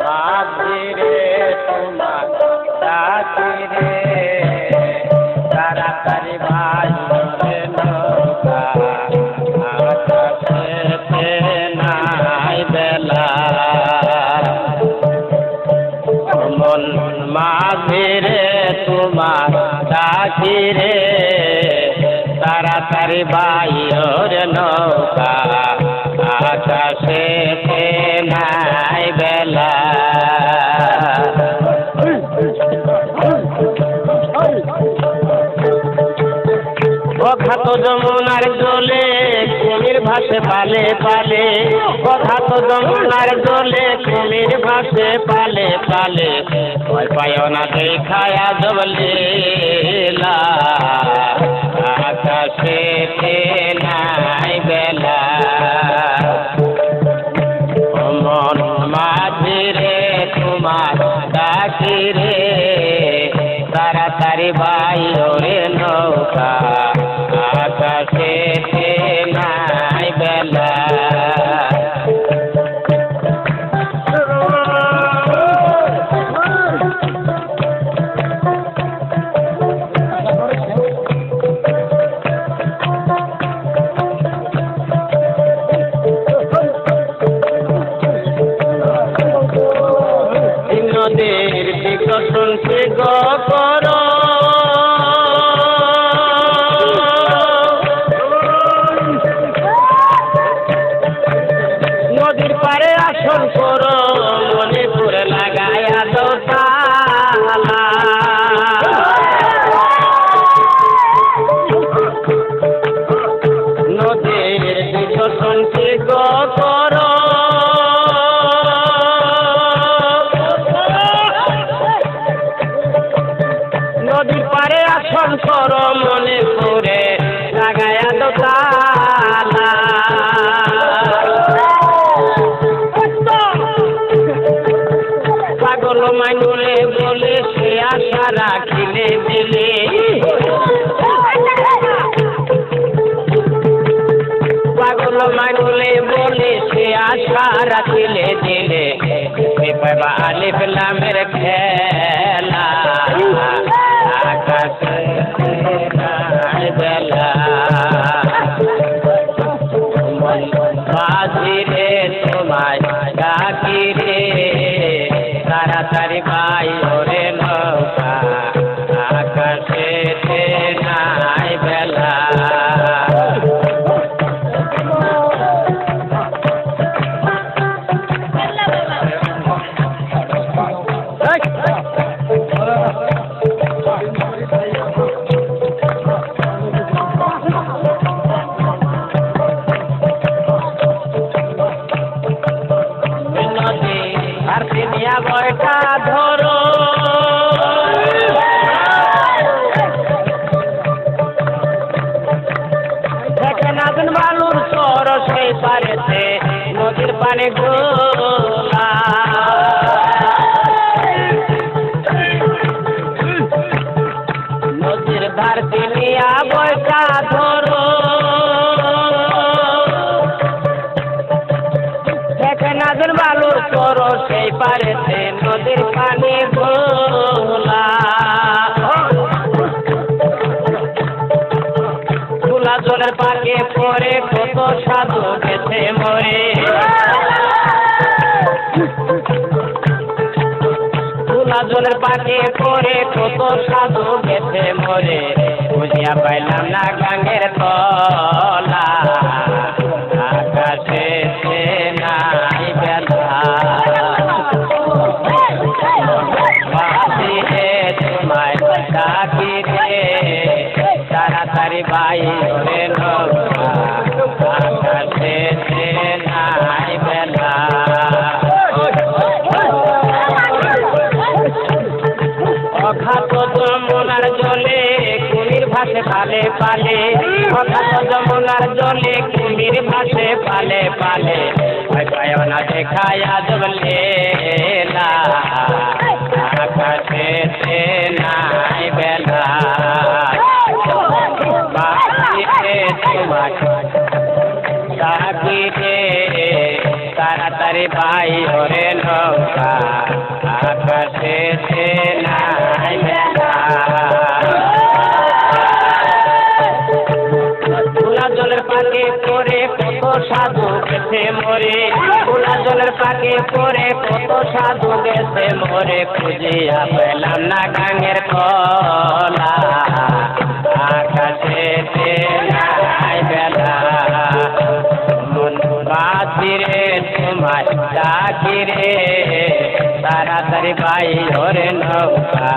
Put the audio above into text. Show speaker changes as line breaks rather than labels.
মাঝিরে তোমার ডাকি রে তাড়াতাড়ি ভাই রে নৌকা আকাশেতে নাই বেলা মন মাঝিরে তোমার ডাকি রে তাড়াতাড়ি ভাই রে নৌকা আকাশেতে নাই বেলা কথা তো যমুনার জলে কুমির ভাসে পালে পালে কথা তো যমুনার জলে কুমির ভাসে পালে পালে ভয় পায় না দেখায়া জবলীলা আকাশেতে নাই বেলা মন মাঝিরে তোমার ডাকি রে তাড়াতাড়ি ভাই ওরে নৌকা আকাশেতে নাই বেলা নদীর বিকশন সে গর নদীর পারে আসন কর মণিপুরে লাগায়া দোতালা নদীর বিকশন সে গর নদীর পারে আসন কর মনে করে লাগায়া দোতালা পাগল মানুলে বলে সে আশা রাখিলে দিলে পাগল মানুলে বলে সে আশা রাখিলে দিলে পাইবা আলিফ লামের খেলা আকাশেতে নাই বেলা মাঝিরে তোমায় ডাকি রে তাড়াতাড়ি ভাই ওরে নৌকা আকাশেতে নাই বেলা বয়টা ধরো দেখেন আগুন বালুর সর সেই পারেতে নদীর পানে গোলা নদীর ধার তিনিয়া বয়টা ধরো দেখেন আগুন বালুর সর সেই পারেতে নদীর পানি গোলা গোলা জলের পাকে পরে কত সাধু গেছে মরে গোলা জলের পাকে পরে কত সাধু গেছে মরে বুঝিয়া পাইলাম না গাঙ্গের তলা আকাশেতে নাই বেলা মাঝিরে তোমায় ডাকি রে তাড়াতাড়ি ভাই ওরে নৌকা আকাশেতে নাই বেলা অখাত যমুনার জলে কুমির ভাসে পালে পালে অখাত যমুনার জলে কুমির ভাসে পালে পালে ভয় পায় না দেখায়া জবলীলা আকাশেতে নাই বেলা মাঝিরে তোমার ডাকি রে তারা তাড়াতাড়ি ভাই ওরে নৌকা আকাশে নাই বেলা খোলা জলের পাকে পরে কত সাধু গেছে মরে খোলা জলের পাকে পরে কত সাধু গেছে মরে খুঁজিয়া পেলাম না গাঙের কলা আকাশে নাই বেলা মন বাতিরে তোমায় ডাকি রে তাড়াতাড়ি ভাই ওরে নৌকা